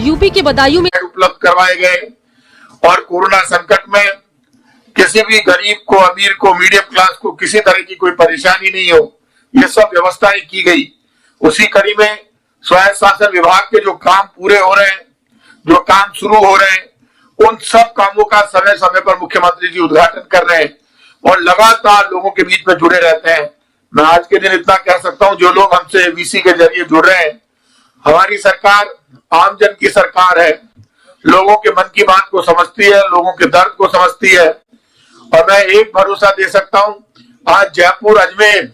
UP के बदायूं में उपलब्ध करवाए गए और कोरोना संकट में किसी भी गरीब को, अमीर को, मीडियम क्लास को किसी तरह की कोई परेशानी नहीं हो, ये सब व्यवस्थाएं की गई। उसी कड़ी में स्वायत्त शासन विभाग के जो काम पूरे हो रहे हैं, जो काम शुरू हो रहे हैं, उन सब कामों का समय समय पर मुख्यमंत्री जी उद्घाटन कर रहे हैं और लगातार लोगों के बीच में जुड़े रहते हैं। मैं आज के दिन इतना कह सकता हूं, जो लोग हमसे वीसी के जरिए जुड़ रहे हैं, हमारी सरकार आमजन की सरकार है, लोगों के मन की बात को समझती है, लोगों के दर्द को समझती है। और मैं एक भरोसा दे सकता हूं, आज जयपुर, अजमेर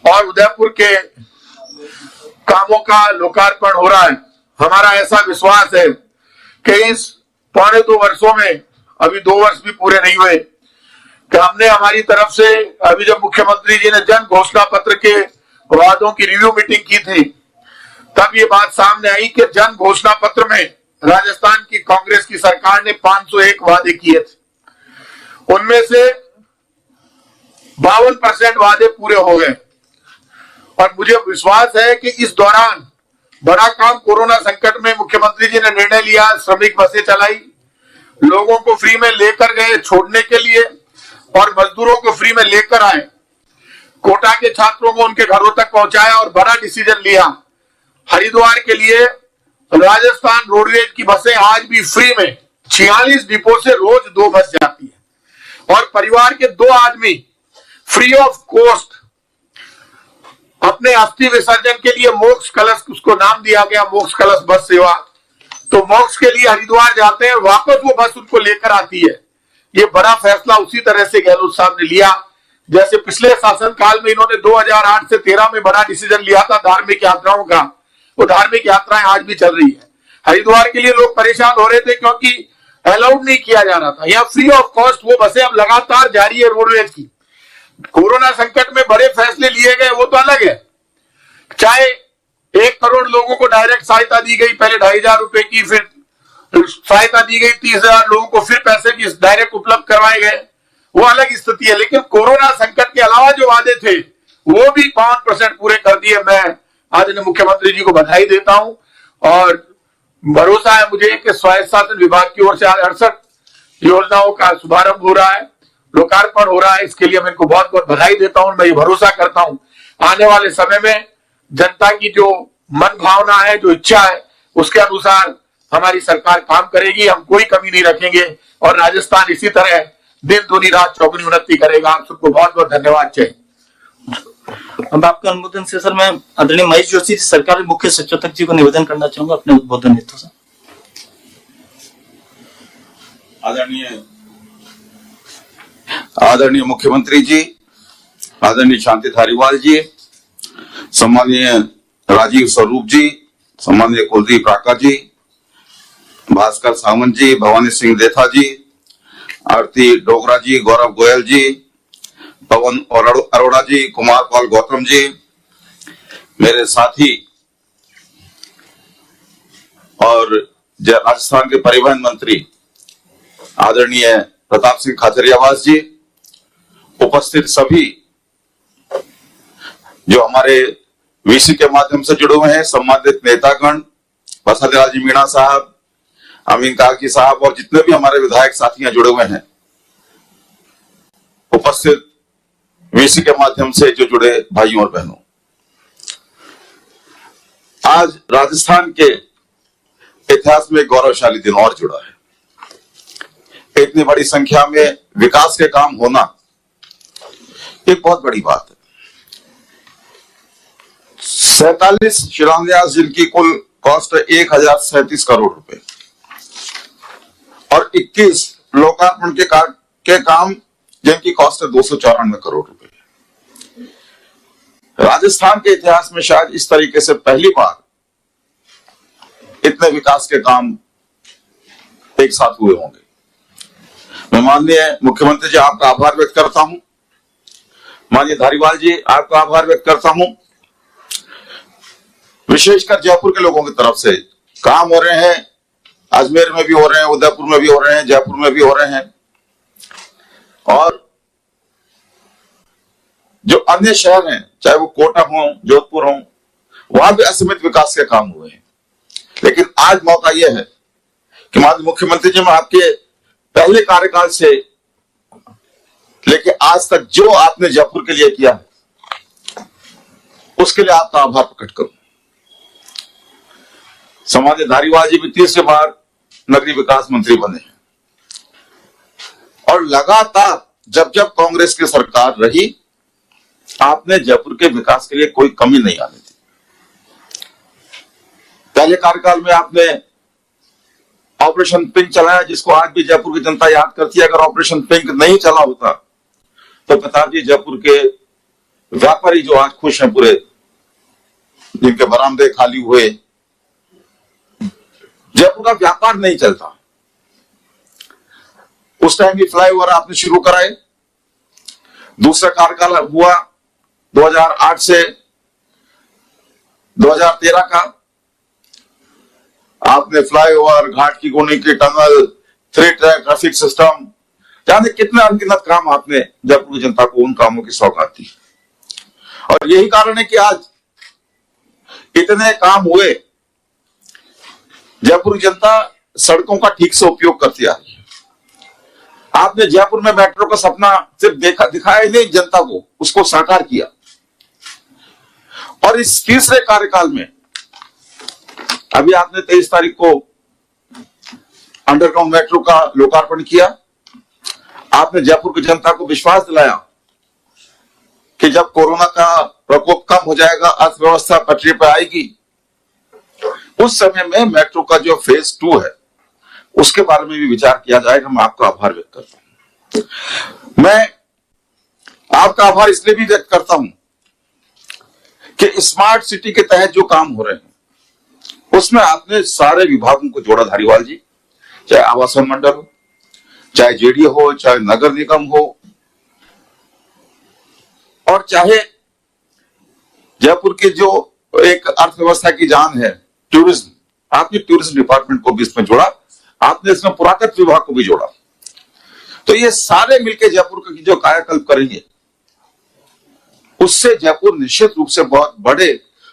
और उदयपुर के कामों का लोकार्पण हो रहा है। हमारा ऐसा विश्वास है कि इस 2.25 वर्षों में, अभी 2 वर्ष भी पूरे नहीं हुए, कि हमने हमारी तरफ से, अभी जब मुख्यमंत्री जी ने जन घोषणा पत्र के वादों की रिव्यू मीटिंग की थी, तब ये बात सामने आई कि जन घोषणा पत्र में राजस्थान की कांग्रेस की सरकार ने 501 वादे किए थे, उनमें से 52% वादे पूरे हो गए। और मुझे विश्वास है कि इस दौरान बड़ा काम कोरोना संकट में मुख्यमंत्री जी ने निर्णय लिया, श्रमिक बसें चलाई, लोगों को फ्री में लेकर गए छोड़ने के लिए और मजदूरों को फ्री में लेकर आए, कोटा के छात्रों को उनके घरों तक पहुंचाया और बड़ा डिसीजन लिया। हरिद्वार के लिए राजस्थान रोडवेज की बसें आज भी फ्री में 46 डिपो से रोज 2 बस जाती है और परिवार के 2 आदमी फ्री ऑफ कॉस्ट अपने अस्थि विसर्जन के लिए मोक्ष कलश, उसको नाम दिया गया मोक्ष कलश बस सेवा, तो मोक्ष के लिए हरिद्वार जाते हैं, वापस वो बस उनको लेकर आती है। ये बड़ा फैसला उसी तरह से गहलोत साहब ने लिया, जैसे पिछले शासन काल में इन्होंने 2008 से 13 में बड़ा डिसीजन लिया था धार्मिक यात्राओं का। वो धार्मिक यात्राएं आज भी चल रही है। हरिद्वार के लिए लोग परेशान हो रहे थे क्योंकि अलाउड नहीं किया जा रहा था, यहाँ फ्री ऑफ कॉस्ट वो बसें अब लगातार जारी है रोडवेज की। कोरोना संकट में बड़े फैसले लिए गए, वो तो अलग है, चाहे 1 करोड़ लोगों को डायरेक्ट सहायता दी गई, पहले 2,500 रुपए की, फिर सहायता दी गई 30,000 लोगों को, फिर पैसे भी डायरेक्ट उपलब्ध करवाए गए, वो अलग स्थिति है। लेकिन कोरोना संकट के अलावा जो वादे थे वो भी 5% पूरे कर दिए। मैं आज मुख्यमंत्री जी को बधाई देता हूं और भरोसा है मुझे कि स्वायत्त शासन विभाग की ओर से 68 योजनाओं का शुभारंभ हो रहा है, लोकार्पण हो रहा है। इसके लिए मैं इनको बहुत बहुत बधाई देता हूं। मैं ये भरोसा करता हूं आने वाले समय में जनता की जो मन भावना है, जो इच्छा है, उसके अनुसार हमारी सरकार काम करेगी। हम कोई कमी नहीं रखेंगे और राजस्थान इसी तरह दिन दूनी रात चौगुनी उन्नति करेगा। आप सबको बहुत बहुत धन्यवाद चाहिए। अब आपके अनुमोदन से सर मैं आदरणीय महेश जोशी सरकार के मुख्य सचेतक जी को निवेदन करना चाहूंगा अपने उद्बोधन हेतु से। आदरणीय मुख्यमंत्री जी, आदरणीय शांति धारीवाल जी, सम्माननीय राजीव स्वरूप जी, सम्माननीय कुलदीप राका जी, भास्कर सावंत जी, भवानी सिंह देथा जी, आरती डोगरा जी, गौरव गोयल जी, पवन अरोड़ा जी, कुमार पाल गौतम जी, मेरे साथी और राजस्थान के परिवहन मंत्री आदरणीय प्रताप सिंह खाचरियावास जी, उपस्थित सभी जो हमारे वीसी के माध्यम से जुड़े हुए हैं, सम्मानित नेतागण, बसंतलाल जी मीणा साहब, अमीन काकी साहब और जितने भी हमारे विधायक साथियां जुड़े हुए हैं, उपस्थित वीसी के माध्यम से जो जुड़े भाइयों और बहनों, आज राजस्थान के इतिहास में गौरवशाली दिन और जुड़ा है। इतनी बड़ी संख्या में विकास के काम होना एक बहुत बड़ी बात है। 47 शिलान्यास जिनकी कुल कॉस्ट 1037 करोड़ रुपए और 21 लोकार्पण के काम जिनकी कॉस्ट है 294 करोड़ रुपए। राजस्थान के इतिहास में शायद इस तरीके से पहली बार इतने विकास के काम एक साथ हुए होंगे। मैं माननीय मुख्यमंत्री जी आपका आभार व्यक्त करता हूं, माननीय धारीवाल जी आपका आभार व्यक्त करता हूं। विशेषकर जयपुर के लोगों की तरफ से काम हो रहे हैं, अजमेर में भी हो रहे हैं, उदयपुर में भी हो रहे हैं, जयपुर में भी हो रहे हैं और जो अन्य शहर हैं, चाहे वो कोटा हो, जोधपुर हो, वहां भी असीमित विकास के काम हुए हैं। लेकिन आज मौका यह है कि माननीय मुख्यमंत्री जी, मैं आपके पहले कार्यकाल से लेके आज तक जो आपने जयपुर के लिए किया है, उसके लिए आपका आभार प्रकट करूं। सामान्य धारीवाल जी भी तीसरी बार नगरीय विकास मंत्री बने हैं और लगातार जब जब कांग्रेस की सरकार रही, आपने जयपुर के विकास के लिए कोई कमी नहीं आने दी। पहले कार्यकाल में आपने ऑपरेशन पिंक चलाया, जिसको आज भी जयपुर की जनता याद करती है। अगर ऑपरेशन पिंक नहीं चला होता तो प्रताप जी, जयपुर के व्यापारी जो आज खुश हैं पूरे, जिनके बरामदे खाली हुए, जयपुर का व्यापार नहीं चलता। उस टाइम भी फ्लाईओवर आपने शुरू कराए। दूसरा कार्यकाल हुआ 2008 से 2013 का, आपने फ्लाईओवर, घाट की कोने की टनल, 3 ट्रैक ट्रैफिक सिस्टम, जाने कितने अनगिनत काम आपने जयपुर की जनता को उन कामों की सौगात दी। और यही कारण है कि आज इतने काम हुए। जयपुर की जनता सड़कों का ठीक से उपयोग करती आ रही है। आपने जयपुर में मेट्रो का सपना सिर्फ दिखाया ही नहीं, जनता को उसको साकार किया। और इस तीसरे कार्यकाल में अभी आपने 23 तारीख को अंडरग्राउंड मेट्रो का लोकार्पण किया। आपने जयपुर की जनता को विश्वास दिलाया कि जब कोरोना का प्रकोप कम हो जाएगा, अर्थव्यवस्था पटरी पर आएगी, उस समय में मेट्रो का जो फेज 2 है उसके बारे में भी विचार किया जाएगा। मैं आपका आभार व्यक्त करता हूं। मैं आपका आभार इसलिए भी व्यक्त करता हूं कि स्मार्ट सिटी के तहत जो काम हो रहे हैं उसमें आपने सारे विभागों को जोड़ा। धारीवाल जी, चाहे आवासन मंडल हो, चाहे जेडी हो, चाहे नगर निगम हो, और चाहे जयपुर की जो एक अर्थव्यवस्था की जान है टूरिज्म, आपने टूरिज्म डिपार्टमेंट को भी इसमें जोड़ा। आपने इसमें पुरातत्व विभाग को भी जोड़ा। तो ये सारे मिलकर जयपुर की जो कायाकल्प करेंगे, उससे जयपुर निश्चित रूप से बहुत बड़े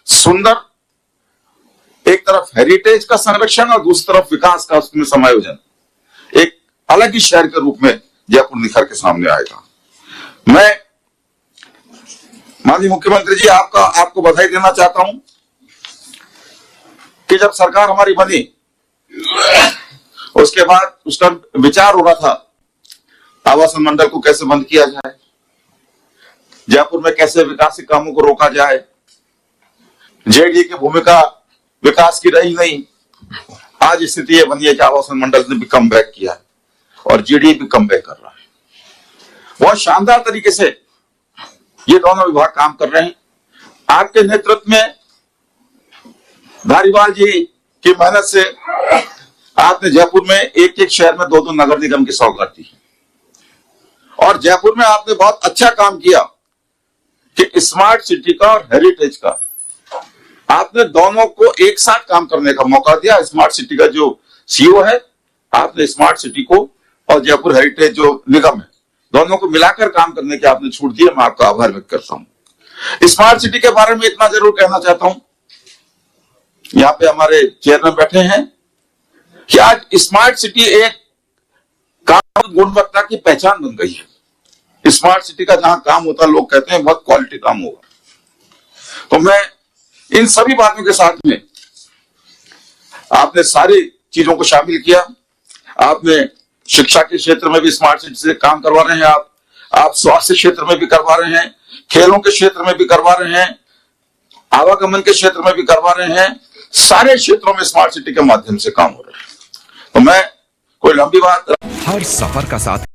सुंदर, एक तरफ हेरिटेज का संरक्षण और दूसरी तरफ विकास का उसमें समायोजन, एक अलग ही शहर के रूप में जयपुर निखर के सामने आएगा। मैं माननीय मुख्यमंत्री जी आपको बधाई देना चाहता हूं कि जब सरकार हमारी बनी, उसके बाद उसका विचार हो रहा था आवासन मंडल को कैसे बंद किया जाए, जयपुर में कैसे विकास के कामों को रोका जाए। जेडी की भूमिका विकास की रही नहीं। आज स्थिति यह बनी है कि आवासन मंडल ने भी कम बैक किया है और जेडी भी कम बैक कर रहा है। बहुत शानदार तरीके से ये दोनों विभाग काम कर रहे हैं। आपके नेतृत्व में, धारीवाल जी की मेहनत से आपने जयपुर में एक एक शहर में 2-2 नगर निगम की सौगात दी और जयपुर में आपने बहुत अच्छा काम किया कि स्मार्ट सिटी का और हेरिटेज का आपने दोनों को एक साथ काम करने का मौका दिया। स्मार्ट सिटी का जो सीईओ है, आपने स्मार्ट सिटी को और जयपुर हेरिटेज जो निगम है, दोनों को मिलाकर काम करने की आपने छूट दी है। मैं आपका आभार व्यक्त करता हूं। स्मार्ट सिटी के बारे में इतना जरूर कहना चाहता हूं, यहां पे हमारे चेयरमैन बैठे हैं, कि आज स्मार्ट सिटी एक काम गुणवत्ता की पहचान बन गई है। स्मार्ट सिटी का जहां काम होता है, लोग कहते हैं बहुत क्वालिटी काम होगा। तो मैं इन सभी बातों के साथ में आपने सारी चीजों को शामिल किया। आपने शिक्षा के क्षेत्र में भी स्मार्ट सिटी से काम करवा रहे हैं, आप स्वास्थ्य क्षेत्र में भी करवा रहे हैं, खेलों के क्षेत्र में भी करवा रहे हैं, आवागमन के क्षेत्र में भी करवा रहे हैं। सारे क्षेत्रों में स्मार्ट सिटी के माध्यम से काम हो रहा है। तो मैं कोई लंबी बात, हर सफर का साथ